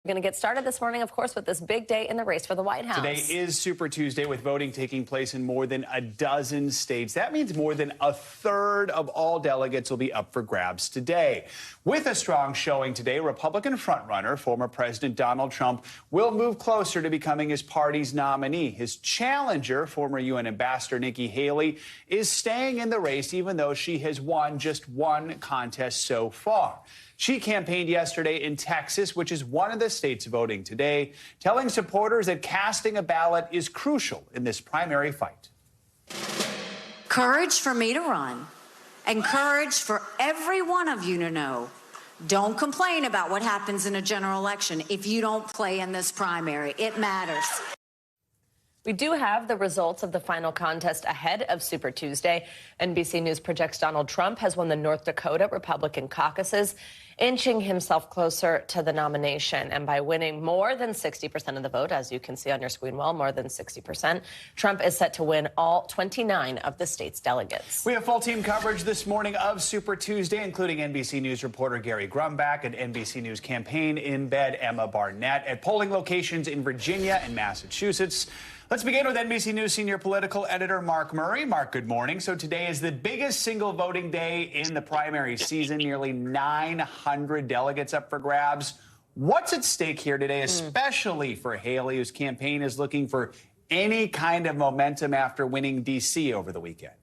We're going to get started this morning, of course, with this big day in the race for the White House. Today is Super Tuesday with voting taking place in more than a dozen states. That means more than a third of all delegates will be up for grabs today. With a strong showing today, Republican frontrunner, former President Donald Trump, will move closer to becoming his party's nominee. His challenger, former UN Ambassador Nikki Haley, is staying in the race even though she has won just one contest so far. She campaigned yesterday in Texas, which is one of the states voting today, telling supporters that casting a ballot is crucial in this primary fight. Courage for me to run, and courage for every one of you to know. Don't complain about what happens in a general election if you don't play in this primary. It matters. We do have the results of the final contest ahead of Super Tuesday. NBC News projects Donald Trump has won the North Dakota Republican caucuses, inching himself closer to the nomination. And by winning more than 60% of the vote, as you can see on your screen, well, more than 60%, Trump is set to win all 29 of the state's delegates. We have full team coverage this morning of Super Tuesday, including NBC News reporter Gary Grumbach and NBC News campaign embed Emma Barnett at polling locations in Virginia and Massachusetts. Let's begin with NBC News senior political editor Mark Murray. Mark, good morning. So today is the biggest single voting day in the primary season. Nearly 900 delegates up for grabs. What's at stake here today, especially for Haley, whose campaign is looking for any kind of momentum after winning D.C. over the weekend?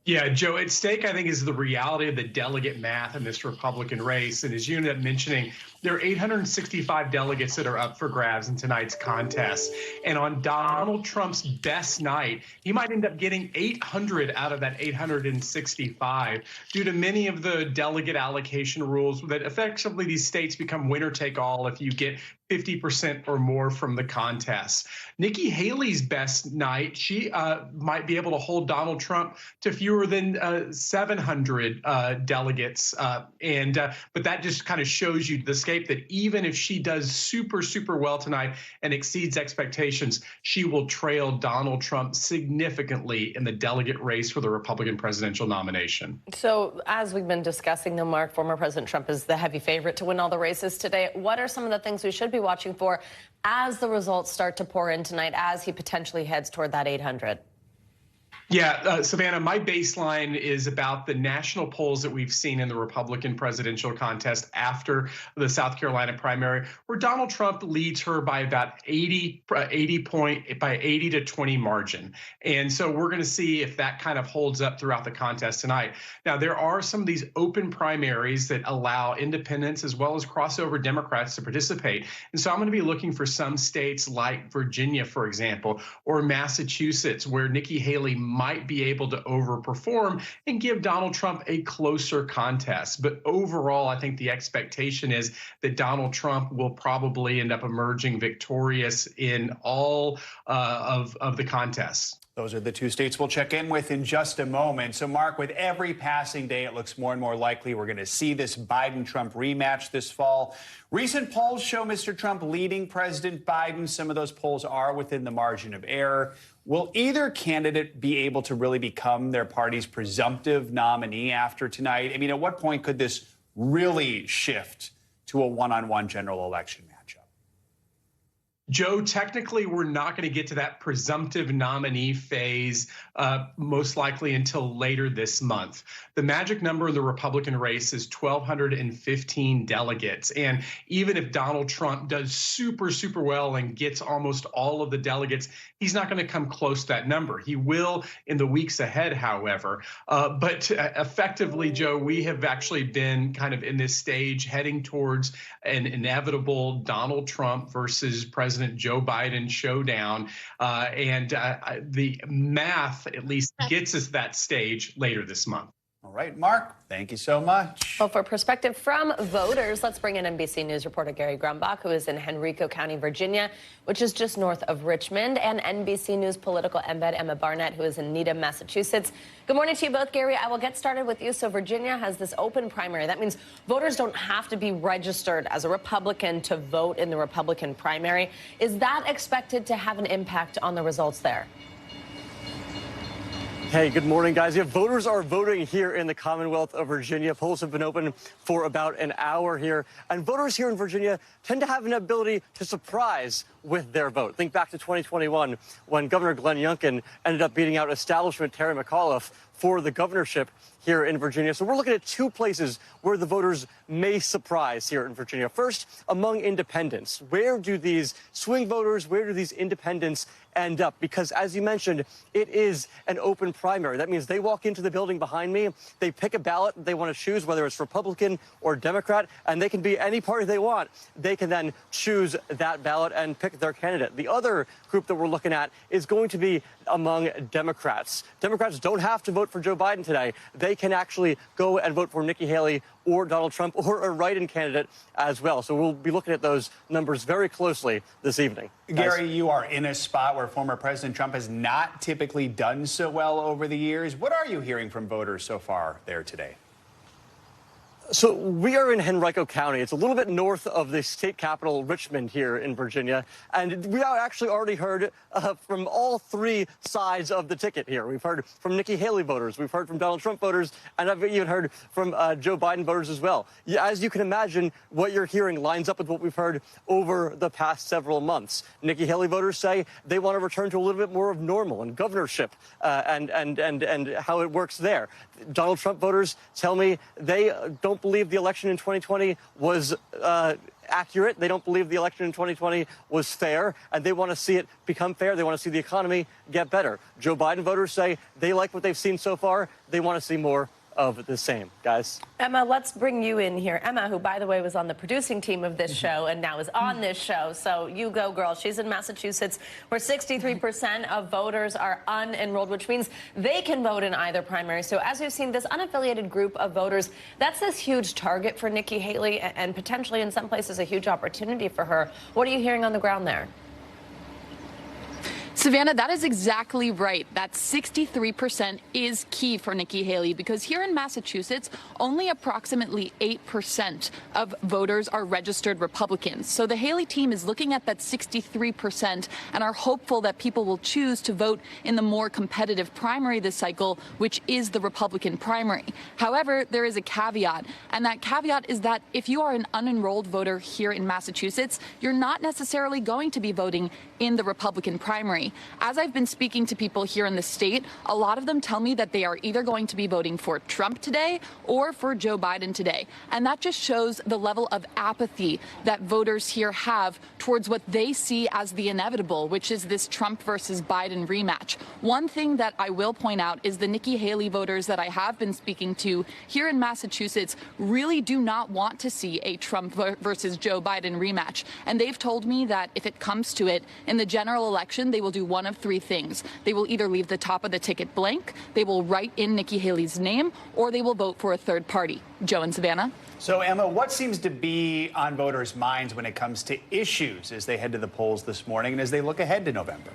Yeah, Joe, at stake, I think, is the reality of the delegate math in this Republican race. And as you ended up mentioning, there are 865 delegates that are up for grabs in tonight's contest. And on Donald Trump's best night, he might end up getting 800 out of that 865 due to many of the delegate allocation rules that effectively these states become winner take all if you get 50% or more from the contest. Nikki Haley's best night, she might be able to hold Donald Trump to fewer than 700 delegates. But that just kind of shows you the scape that even if she does super well tonight and exceeds expectations, she will trail Donald Trump significantly in the delegate race for the Republican presidential nomination. So as we've been discussing, though, Mark, former President Trump is the heavy favorite to win all the races today. What are some of the things we should be watching for as the results start to pour in tonight, as he potentially heads toward that 800? Yeah, Savannah, my baseline is about the national polls that we've seen in the Republican presidential contest after the South Carolina primary, where Donald Trump leads her by about 80 to 20 margin. And so we're going to see if that kind of holds up throughout the contest tonight. Now, there are some of these open primaries that allow independents as well as crossover Democrats to participate. And so I'm going to be looking for some states like Virginia, for example, or Massachusetts, where Nikki Haley might be able to overperform and give Donald Trump a closer contest. But overall, I think the expectation is that Donald Trump will probably end up emerging victorious in all of the contests. Those are the two states we'll check in with in just a moment. So, Mark, with every passing day, it looks more and more likely we're going to see this Biden-Trump rematch this fall. Recent polls show Mr. Trump leading President Biden. Some of those polls are within the margin of error. Will either candidate be able to really become their party's presumptive nominee after tonight? I mean, at what point could this really shift to a one-on-one general election matchup? Joe, technically, we're not going to get to that presumptive nominee phase most likely until later this month. The magic number in the Republican race is 1,215 delegates. And even if Donald Trump does super well and gets almost all of the delegates, he's not going to come close to that number. He will in the weeks ahead, however. But effectively, Joe, we have actually been kind of in this stage heading towards an inevitable Donald Trump versus President Joe Biden showdown. The math at least gets us that stage later this month. All right, Mark, thank you so much. Well, for perspective from voters, let's bring in NBC News reporter Gary Grumbach, who is in Henrico County, Virginia, which is just north of Richmond, and NBC News political embed Emma Barnett, who is in Needham, Massachusetts. Good morning to you both, Gary. I will get started with you. So Virginia has this open primary. That means voters don't have to be registered as a Republican to vote in the Republican primary. Is that expected to have an impact on the results there? Hey, good morning, guys. Yeah, voters are voting here in the Commonwealth of Virginia. Polls have been open for about an hour here. And voters here in Virginia tend to have an ability to surprise with their vote. Think back to 2021 when Governor Glenn Youngkin ended up beating out establishment Terry McAuliffe for the governorship here in Virginia. So we're looking at two places where the voters may surprise here in Virginia. First, among independents. Where do these swing voters, where do these independents end up? Because as you mentioned, it is an open primary. That means they walk into the building behind me, they pick a ballot they want to choose, whether it's Republican or Democrat, and they can be any party they want. They can then choose that ballot and pick their candidate. The other group that we're looking at is going to be among Democrats. Democrats don't have to vote for Joe Biden today. They can actually go and vote for Nikki Haley or Donald Trump or a write-in candidate as well. So we'll be looking at those numbers very closely this evening. Gary, you are in a spot where former President Trump has not typically done so well over the years. What are you hearing from voters so far there today? So we are in Henrico County. It's a little bit north of the state capital, Richmond, here in Virginia. And we are actually already heard from all three sides of the ticket here. We've heard from Nikki Haley voters. We've heard from Donald Trump voters. And I've even heard from Joe Biden voters as well. As you can imagine, what you're hearing lines up with what we've heard over the past several months. Nikki Haley voters say they want to return to a little bit more of normal and governorship and how it works there. Donald Trump voters tell me they don't believe the election in 2020 was accurate. They don't believe the election in 2020 was fair, and they want to see it become fair. They want to see the economy get better. Joe Biden voters say they like what they've seen so far. They want to see more of the same, guys. Emma, let's bring you in here. Emma, who, by the way, was on the producing team of this show and now is on this show. So you go, girl. She's in Massachusetts, where 63% of voters are unenrolled, which means they can vote in either primary. So as we've seen, this unaffiliated group of voters, that's this huge target for Nikki Haley and potentially in some places a huge opportunity for her. What are you hearing on the ground there? Savannah, that is exactly right. That 63% is key for Nikki Haley because here in Massachusetts, only approximately 8% of voters are registered Republicans. So the Haley team is looking at that 63% and are hopeful that people will choose to vote in the more competitive primary this cycle, which is the Republican primary. However, there is a caveat, and that caveat is that if you are an unenrolled voter here in Massachusetts, you're not necessarily going to be voting in the Republican primary. As I've been speaking to people here in the state, a lot of them tell me that they are either going to be voting for Trump today or for Joe Biden today. And that just shows the level of apathy that voters here have towards what they see as the inevitable, which is this Trump versus Biden rematch. One thing that I will point out is the Nikki Haley voters that I have been speaking to here in Massachusetts really do not want to see a Trump versus Joe Biden rematch. And they've told me that if it comes to it, in the general election, they will do one of three things. They will either leave the top of the ticket blank, they will write in Nikki Haley's name, or they will vote for a third party. Joe and Savannah. So, Emma, what seems to be on voters' minds when it comes to issues as they head to the polls this morning and as they look ahead to November?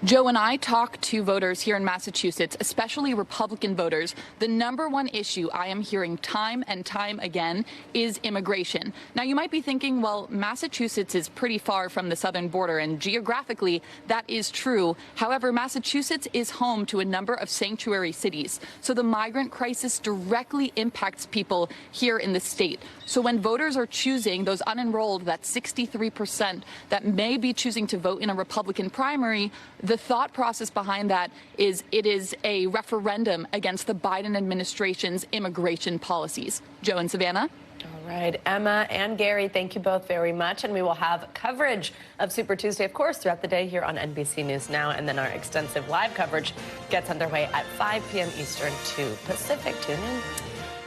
Joe and I talk to voters here in Massachusetts, especially Republican voters. The number one issue I am hearing time and time again is immigration. Now, you might be thinking, well, Massachusetts is pretty far from the southern border, and geographically, that is true. However, Massachusetts is home to a number of sanctuary cities, so the migrant crisis directly impacts people here in the state. So when voters are choosing, those unenrolled, that 63% that may be choosing to vote in a Republican primary, the thought process behind that is it is a referendum against the Biden administration's immigration policies. Joe and Savannah. All right, Emma and Gary, thank you both very much. And we will have coverage of Super Tuesday, of course, throughout the day here on NBC News Now. And then our extensive live coverage gets underway at 5 p.m. Eastern, 2 Pacific. Tune in.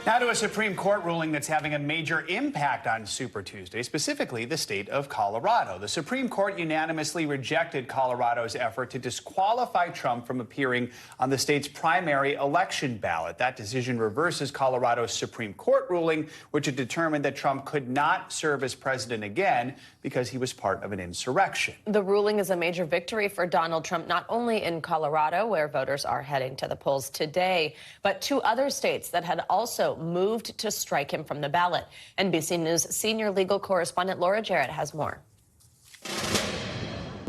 Now to a Supreme Court ruling that's having a major impact on Super Tuesday, specifically the state of Colorado. The Supreme Court unanimously rejected Colorado's effort to disqualify Trump from appearing on the state's primary election ballot. That decision reverses Colorado's Supreme Court ruling, which had determined that Trump could not serve as president again because he was part of an insurrection. The ruling is a major victory for Donald Trump, not only in Colorado, where voters are heading to the polls today, but 2 other states that had also moved to strike him from the ballot. NBC News senior legal correspondent Laura Jarrett has more.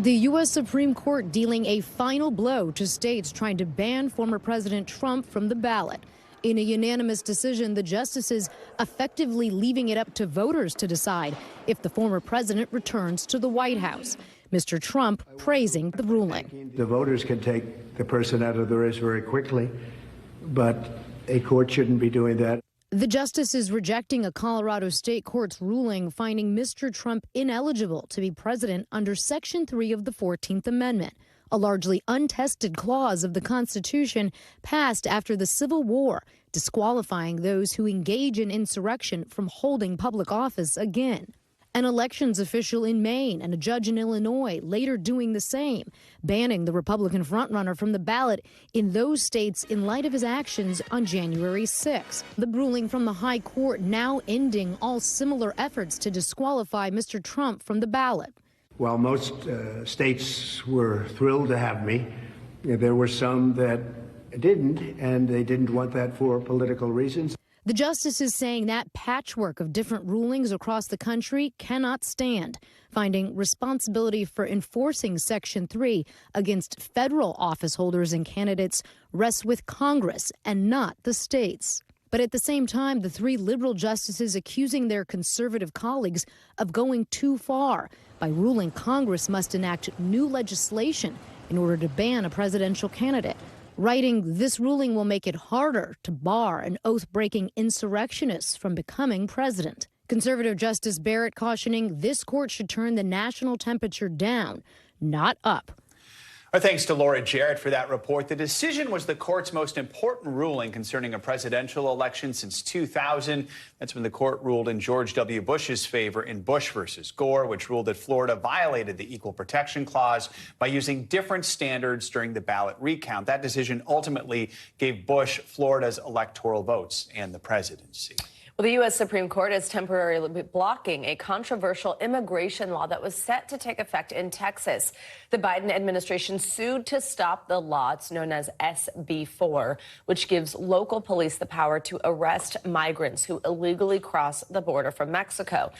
The U.S. Supreme Court dealing a final blow to states trying to ban former President Trump from the ballot. In a unanimous decision, the justices effectively leaving it up to voters to decide if the former president returns to the White House. Mr. Trump praising the ruling. The voters can take the person out of the race very quickly, but a court shouldn't be doing that. The justices rejecting a Colorado state court's ruling finding Mr. Trump ineligible to be president under Section 3 of the 14th Amendment, a largely untested clause of the Constitution passed after the Civil War, disqualifying those who engage in insurrection from holding public office again. An elections official in Maine and a judge in Illinois later doing the same, banning the Republican frontrunner from the ballot in those states in light of his actions on January 6. The ruling from the High Court now ending all similar efforts to disqualify Mr. Trump from the ballot. While most states were thrilled to have me, there were some that didn't, and they didn't want that for political reasons. The justices saying that patchwork of different rulings across the country cannot stand, finding responsibility for enforcing Section 3 against federal office holders and candidates rests with Congress and not the states. But at the same time, the three liberal justices accusing their conservative colleagues of going too far by ruling Congress must enact new legislation in order to ban a presidential candidate. Writing, this ruling will make it harder to bar an oath-breaking insurrectionist from becoming president. Conservative Justice Barrett cautioning this court should turn the national temperature down, not up. Our thanks to Laura Jarrett for that report. The decision was the court's most important ruling concerning a presidential election since 2000. That's when the court ruled in George W. Bush's favor in Bush versus Gore, which ruled that Florida violated the Equal Protection Clause by using different standards during the ballot recount. That decision ultimately gave Bush Florida's electoral votes and the presidency. Well, the U.S. Supreme Court is temporarily blocking a controversial immigration law that was set to take effect in Texas. The Biden administration sued to stop the law. It's known as SB 4, which gives local police the power to arrest migrants who illegally cross the border from Mexico.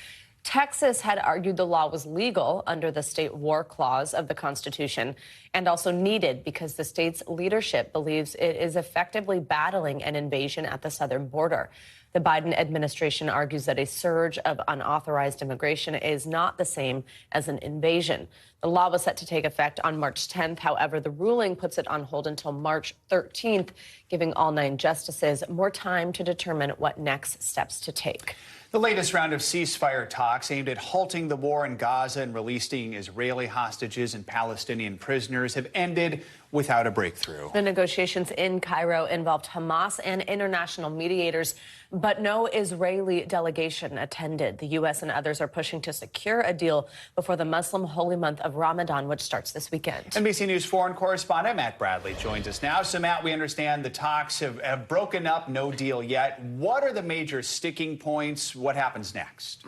Texas had argued the law was legal under the state war clause of the Constitution and also needed because the state's leadership believes it is effectively battling an invasion at the southern border. The Biden administration argues that a surge of unauthorized immigration is not the same as an invasion. The law was set to take effect on March 10th. However, the ruling puts it on hold until March 13th, giving all 9 justices more time to determine what next steps to take. The latest round of ceasefire talks aimed at halting the war in Gaza and releasing Israeli hostages and Palestinian prisoners have ended without a breakthrough. The negotiations in Cairo involved Hamas and international mediators, but no Israeli delegation attended. The U.S. and others are pushing to secure a deal before the Muslim holy month of Ramadan, which starts this weekend. NBC News foreign correspondent Matt Bradley joins us now. So, Matt, we understand the talks have broken up, no deal yet. What are the major sticking points? What happens next?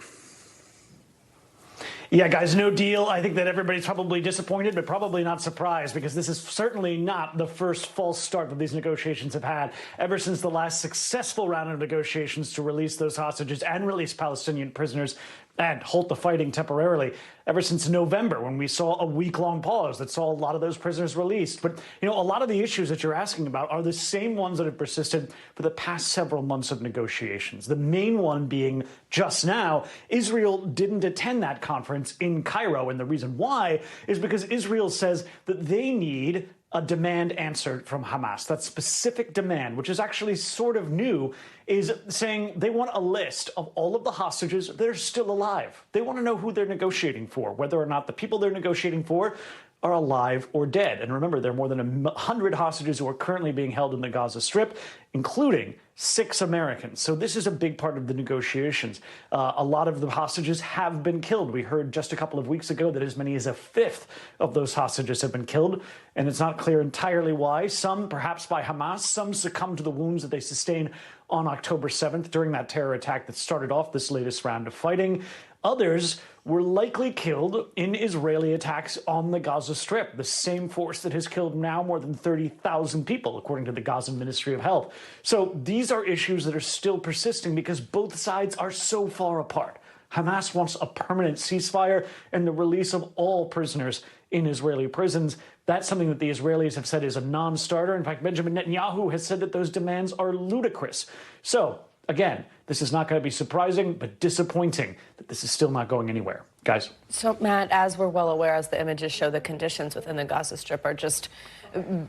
Yeah, guys, no deal. I think that everybody's probably disappointed, but probably not surprised, because this is certainly not the first false start that these negotiations have had. Ever since the last successful round of negotiations to release those hostages and release Palestinian prisoners and halt the fighting temporarily, ever since November, when we saw a week-long pause that saw a lot of those prisoners released. But, you know, a lot of the issues that you're asking about are the same ones that have persisted for the past several months of negotiations. The main one being, just now, Israel didn't attend that conference in Cairo. And the reason why is because Israel says that they need a demand answered from Hamas. That specific demand, which is actually sort of new, is saying they want a list of all of the hostages that are still alive. They want to know who they're negotiating for, whether or not the people they're negotiating for are alive or dead. And remember, there are more than 100 hostages who are currently being held in the Gaza Strip, including 6 Americans. So this is a big part of the negotiations. A lot of the hostages have been killed. We heard just a couple of weeks ago that as many as a fifth of those hostages have been killed, and it's not clear entirely why. Some perhaps by Hamas, some succumbed to the wounds that they sustained on October 7th during that terror attack that started off this latest round of fighting. Others were likely killed in Israeli attacks on the Gaza Strip, the same force that has killed now more than 30,000 people, according to the Gaza Ministry of Health. So these are issues that are still persisting because both sides are so far apart. Hamas wants a permanent ceasefire and the release of all prisoners in Israeli prisons. That's something that the Israelis have said is a non-starter. In fact, Benjamin Netanyahu has said that those demands are ludicrous. So, again, this is not going to be surprising, but disappointing that this is still not going anywhere. Guys. So, Matt, as we're well aware, as the images show, the conditions within the Gaza Strip are just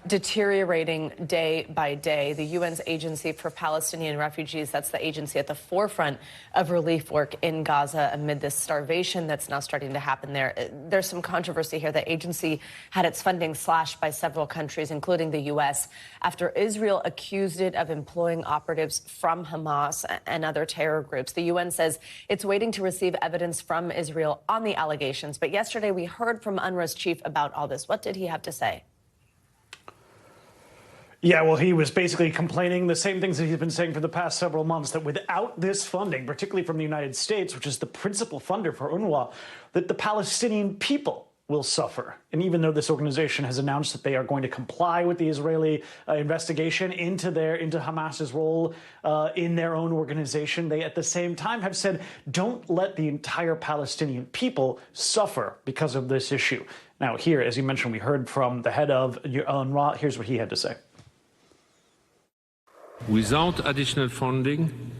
deteriorating day by day. The UN's Agency for Palestinian Refugees, that's the agency at the forefront of relief work in Gaza amid this starvation that's now starting to happen there. There's some controversy here. The agency had its funding slashed by several countries, including the U.S., after Israel accused it of employing operatives from Hamas and other terror groups. The UN says it's waiting to receive evidence from Israel on the allegations. But yesterday we heard from UNRWA's chief about all this. What did he have to say? Yeah, well, he was basically complaining the same things that he's been saying for the past several months, that without this funding, particularly from the United States, which is the principal funder for UNRWA, that the Palestinian people will suffer. And even though this organization has announced that they are going to comply with the Israeli investigation into Hamas's role in their own organization, they at the same time have said, don't let the entire Palestinian people suffer because of this issue. Now, here, as you mentioned, we heard from the head of UNRWA. Here's what he had to say. Without additional funding,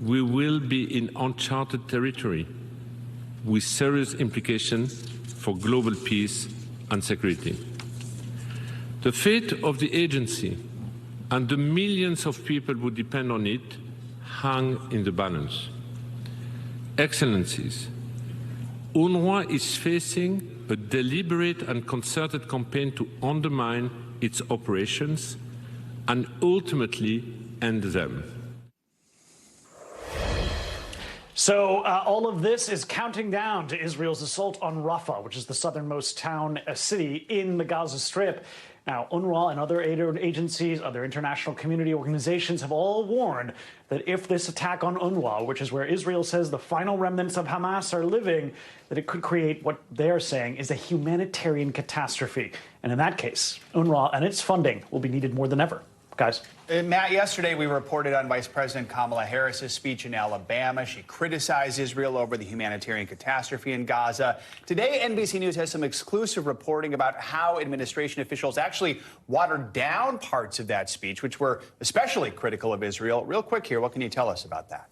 we will be in uncharted territory with serious implications for global peace and security. The fate of the agency and the millions of people who depend on it hang in the balance. Excellencies, UNRWA is facing a deliberate and concerted campaign to undermine its operations and ultimately end them. So all of this is counting down to Israel's assault on Rafah, which is the southernmost town, city in the Gaza Strip. Now, UNRWA and other aid agencies, other international community organizations have all warned that if this attack on UNRWA, which is where Israel says the final remnants of Hamas are living, that it could create what they're saying is a humanitarian catastrophe. And in that case, UNRWA and its funding will be needed more than ever. Guys. Matt, yesterday we reported on Vice President Kamala Harris's speech in Alabama. She criticized Israel over the humanitarian catastrophe in Gaza. Today, NBC News has some exclusive reporting about how administration officials actually watered down parts of that speech, which were especially critical of Israel. Real quick here, what can you tell us about that?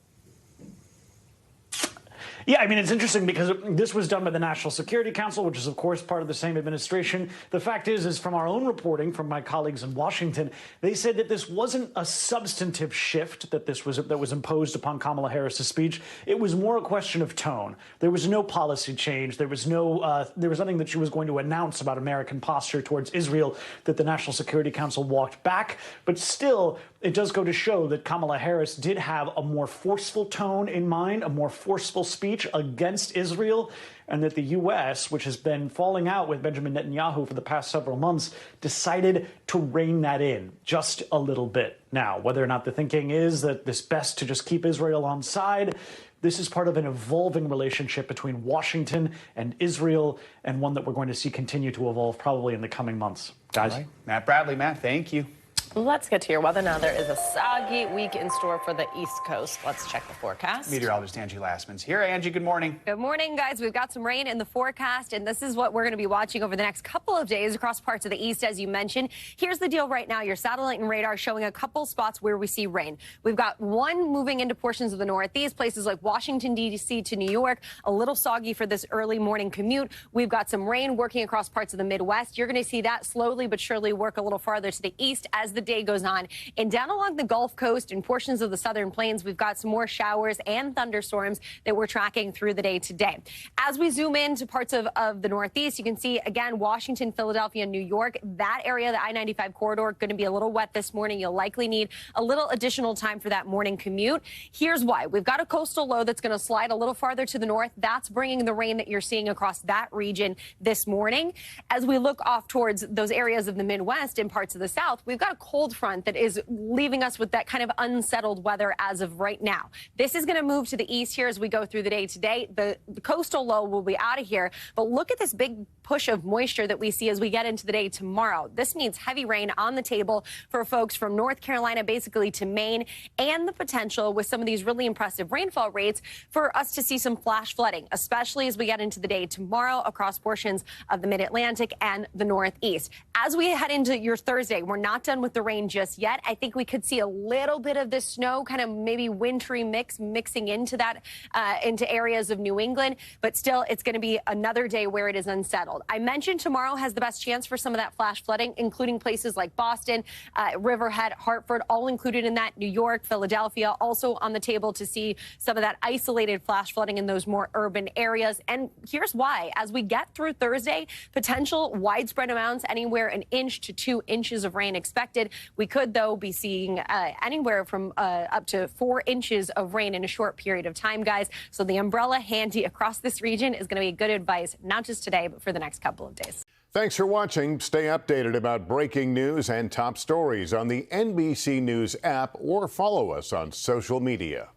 Yeah, I mean, it's interesting because this was done by the National Security Council, which is, of course, part of the same administration. The fact is from our own reporting from my colleagues in Washington, they said that this wasn't a substantive shift that was imposed upon Kamala Harris's speech. It was more a question of tone. There was no policy change. There was nothing that she was going to announce about American posture towards Israel that the National Security Council walked back. But still, it does go to show that Kamala Harris did have a more forceful tone in mind, a more forceful speech against Israel, and that the U.S., which has been falling out with Benjamin Netanyahu for the past several months, decided to rein that in just a little bit. Now, whether or not the thinking is that it's best to just keep Israel on side, this is part of an evolving relationship between Washington and Israel, and one that we're going to see continue to evolve probably in the coming months. Guys. All right. Matt Bradley, Matt, thank you. Let's get to your weather now. There is a soggy week in store for the East Coast. Let's check the forecast. Meteorologist Angie Lastman's here. Angie, good morning. Good morning, guys. We've got some rain in the forecast, and this is what we're going to be watching over the next couple of days across parts of the east, as you mentioned. Here's the deal right now. Your satellite and radar showing a couple spots where we see rain. We've got one moving into portions of the northeast, places like Washington, D.C. to New York, a little soggy for this early morning commute. We've got some rain working across parts of the Midwest. You're going to see that slowly but surely work a little farther to the east as the day goes on. And down along the Gulf Coast and portions of the southern plains, we've got some more showers and thunderstorms that we're tracking through the day today. As we zoom into parts of the northeast, you can see, again, Washington, Philadelphia, New York, that area, the I-95 corridor, going to be a little wet this morning. You'll likely need a little additional time for that morning commute. Here's why. We've got a coastal low that's going to slide a little farther to the north. That's bringing the rain that you're seeing across that region this morning. As we look off towards those areas of the Midwest and parts of the South, we've got a cold front that is leaving us with that kind of unsettled weather as of right now. This is going to move to the east here as we go through the day today. The coastal low will be out of here, but look at this big push of moisture that we see as we get into the day tomorrow. This means heavy rain on the table for folks from North Carolina basically to Maine, and the potential with some of these really impressive rainfall rates for us to see some flash flooding, especially as we get into the day tomorrow across portions of the mid-Atlantic and the Northeast. As we head into your Thursday, we're not done with the rain just yet. I think we could see a little bit of this snow, kind of maybe wintry mixing into that, into areas of New England, but still it's going to be another day where it is unsettled. I mentioned tomorrow has the best chance for some of that flash flooding, including places like Boston, Riverhead, Hartford, all included in that. New York, Philadelphia, also on the table to see some of that isolated flash flooding in those more urban areas. And here's why. As we get through Thursday, potential widespread amounts, anywhere 1 inch to 2 inches of rain expected. We could, though, be seeing anywhere from up to 4 inches of rain in a short period of time, guys. So the umbrella handy across this region is going to be good advice, not just today, but for the next couple of days. Thanks for watching. Stay updated about breaking news and top stories on the NBC News app or follow us on social media.